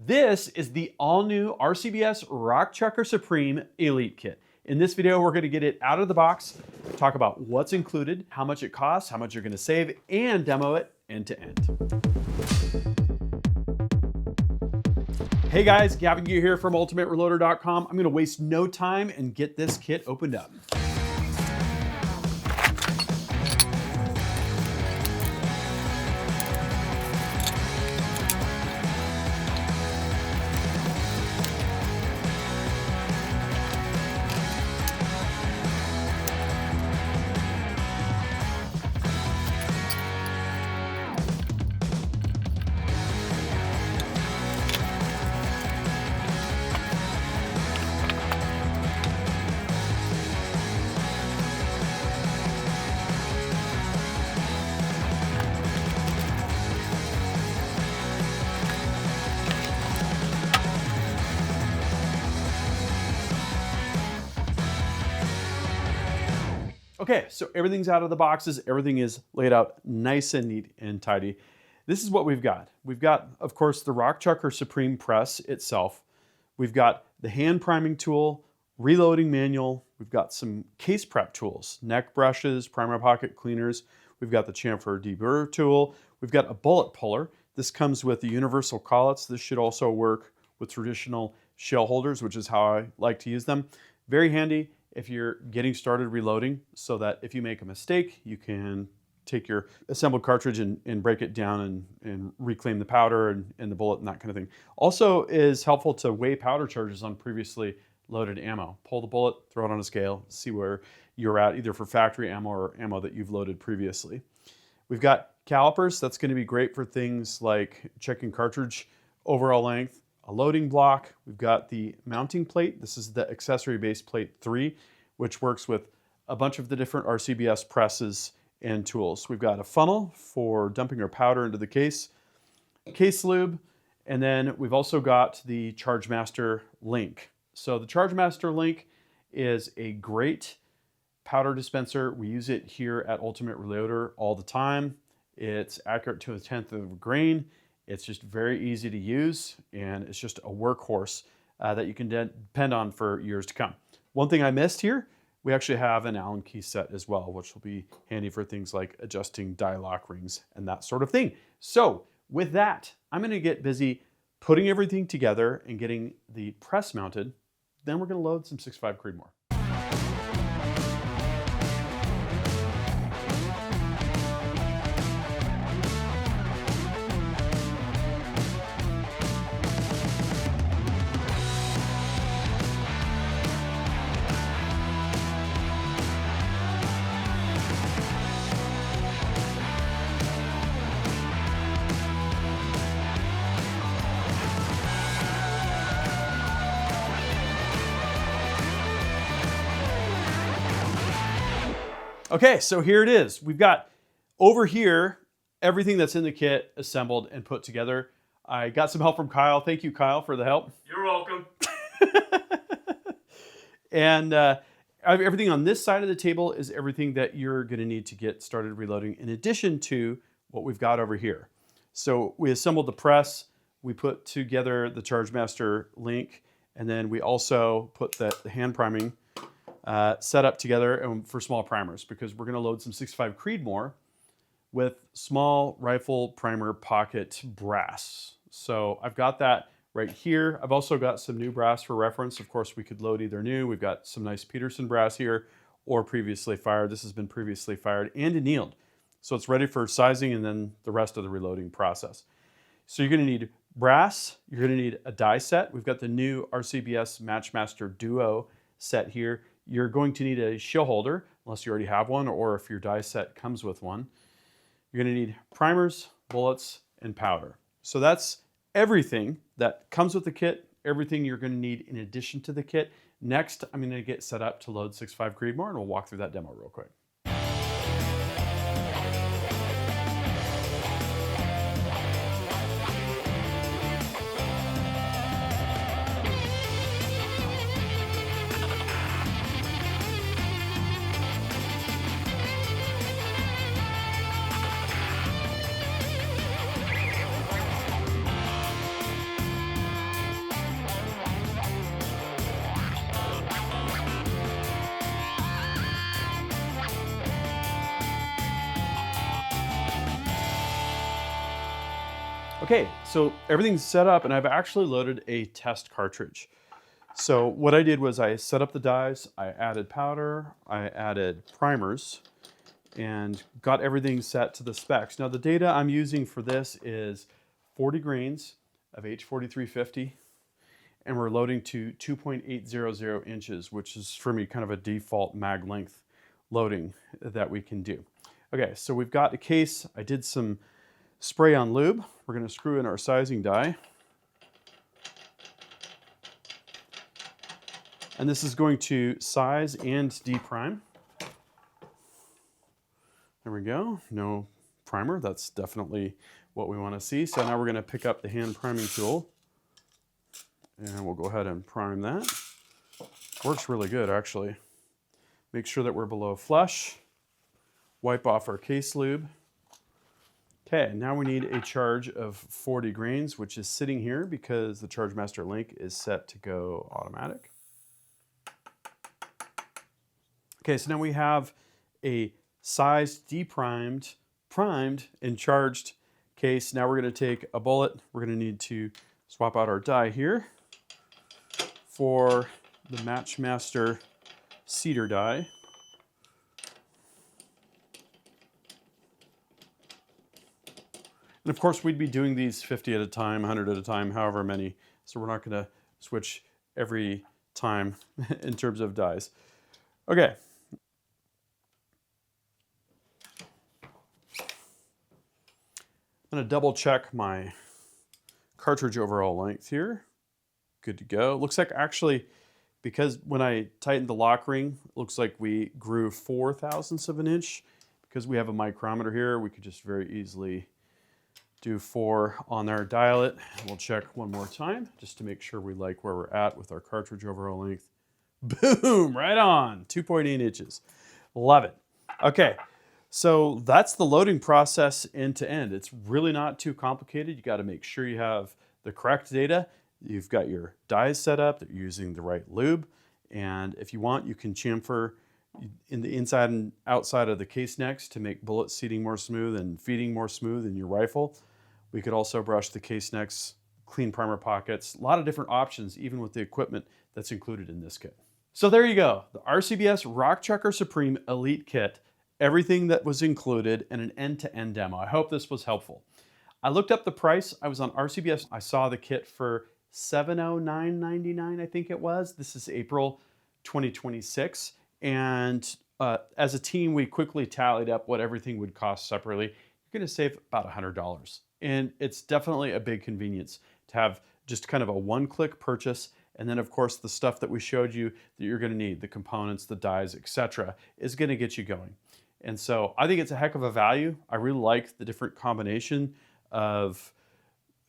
This is the all-new RCBS Rock Chucker Supreme Elite Kit. In this video, we're going to get it out of the box, talk about what's included, how much it costs, how much you're going to save, and demo it end to end. Hey guys, Gavin Gear here from UltimateReloader.com. I'm going to waste no time and get this kit opened up. Okay, so everything's out of the boxes. Everything is laid out nice and neat and tidy. This is what we've got. We've got, of course, the Rock Chucker Supreme press itself. We've got the hand priming tool, reloading manual. We've got some case prep tools, neck brushes, primer pocket cleaners. We've got the chamfer deburr tool. We've got a bullet puller. This comes with the universal collets. This should also work with traditional shell holders, which is how I like to use them. Very handy if you're getting started reloading, so that if you make a mistake, you can take your assembled cartridge and break it down and reclaim the powder and the bullet and that kind of thing. Also is helpful to weigh powder charges on previously loaded ammo. Pull the bullet, throw it on a scale, see where you're at, either for factory ammo or ammo that you've loaded previously. We've got calipers. That's going to be great for things like checking cartridge overall length, a loading block. We've got the mounting plate. This is the accessory base plate 3, which works with a bunch of the different RCBS presses and tools. We've got a funnel for dumping our powder into the case lube, and then we've also got the Chargemaster Link. So the Chargemaster Link is a great powder dispenser. We use it here at Ultimate Reloader all the time. It's accurate to a 1/10 of a grain. It's just very easy to use, and it's just a workhorse that you can depend on for years to come. One thing I missed here, we actually have an Allen key set as well, which will be handy for things like adjusting die lock rings and that sort of thing. So with that, I'm going to get busy putting everything together and getting the press mounted. Then we're going to load some 6.5 Creedmoor. Okay, so here it is. We've got over here everything that's in the kit assembled and put together. I got some help from Kyle. Thank you, Kyle, for the help. You're welcome. And everything on this side of the table is everything that you're going to need to get started reloading, in addition to what we've got over here. So we assembled the press, we put together the Chargemaster Link, and then we also put the hand priming set up together for small primers, because we're going to load some 6.5 Creedmoor with small rifle primer pocket brass. So I've got that right here. I've also got some new brass for reference. Of course, we could load either new. We've got some nice Peterson brass here, or previously fired. This has been previously fired and annealed. So it's ready for sizing and then the rest of the reloading process. So you're going to need brass. You're going to need a die set. We've got the new RCBS Matchmaster Duo set here. You're going to need a shell holder, unless you already have one, or if your die set comes with one. You're going to need primers, bullets, and powder. So that's everything that comes with the kit, everything you're going to need in addition to the kit. Next, I'm going to get set up to load 6.5 Creedmoor, and we'll walk through that demo real quick. Okay, so everything's set up and I've actually loaded a test cartridge. So what I did was I set up the dies, I added powder, I added primers, and got everything set to the specs. Now the data I'm using for this is 40 grains of H4350, and we're loading to 2.800 inches, which is for me kind of a default mag length loading that we can do. Okay, so we've got a case. I did some spray on lube. We're gonna screw in our sizing die. And this is going to size and deprime. There we go, no primer. That's definitely what we want to see. So now we're going to pick up the hand priming tool and we'll go ahead and prime that. Works really good, actually. Make sure that we're below flush. Wipe off our case lube. Okay, now we need a charge of 40 grains, which is sitting here because the Charge Master link is set to go automatic. Okay, so now we have a sized, deprimed, primed, and charged case. Now we're going to take a bullet. We're going to need to swap out our die here for the Matchmaster cedar die. And of course, we'd be doing these 50 at a time, 100 at a time, however many. So we're not going to switch every time in terms of dies. Okay. I'm going to double check my cartridge overall length here. Good to go. Looks like actually, because when I tightened the lock ring, it looks like we grew 4 thousandths of an inch. Because we have a micrometer here, we could just very easily do 4 on there, dial it. We'll check one more time just to make sure we like where we're at with our cartridge overall length. Boom, right on, 2.8 inches. Love it. Okay. So that's the loading process end to end. It's really not too complicated. You got to make sure you have the correct data. You've got your dies set up, that you're using the right lube. And if you want, you can chamfer in the inside and outside of the case necks to make bullet seating more smooth and feeding more smooth in your rifle. We could also brush the case necks, clean primer pockets, a lot of different options, even with the equipment that's included in this kit. So there you go, the RCBS Rock Chucker Supreme Elite Kit. Everything that was included in an end-to-end demo. I hope this was helpful. I looked up the price. I was on RCBS. I saw the kit for $709.99, I think it was. This is April 2026. And as a team, we quickly tallied up what everything would cost separately. You're gonna save about $100. And it's definitely a big convenience to have just kind of a one-click purchase. And then of course, the stuff that we showed you that you're gonna need, the components, the dies, etc., is gonna get you going. And so I think it's a heck of a value. I really like the different combination of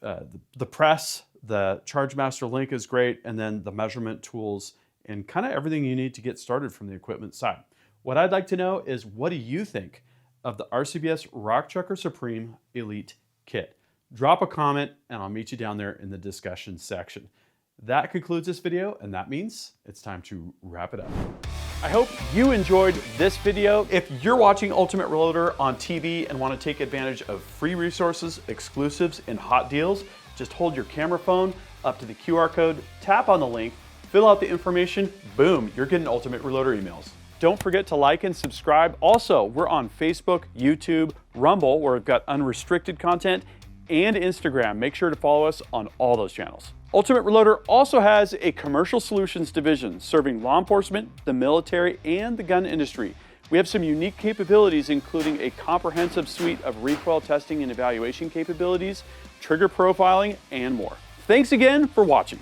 the press, the Charge Master link is great, and then the measurement tools and kind of everything you need to get started from the equipment side. What I'd like to know is, what do you think of the RCBS Rock Chucker Supreme Elite Kit? Drop a comment and I'll meet you down there in the discussion section. That concludes this video, and that means it's time to wrap it up. I hope you enjoyed this video. If you're watching Ultimate Reloader on TV and want to take advantage of free resources, exclusives, and hot deals, just hold your camera phone up to the QR code, tap on the link, fill out the information, boom, you're getting Ultimate Reloader emails. Don't forget to like and subscribe. Also, we're on Facebook, YouTube, Rumble, where we've got unrestricted content, and Instagram. Make sure to follow us on all those channels. Ultimate Reloader also has a commercial solutions division serving law enforcement, the military, and the gun industry. We have some unique capabilities, including a comprehensive suite of recoil testing and evaluation capabilities, trigger profiling, and more. Thanks again for watching.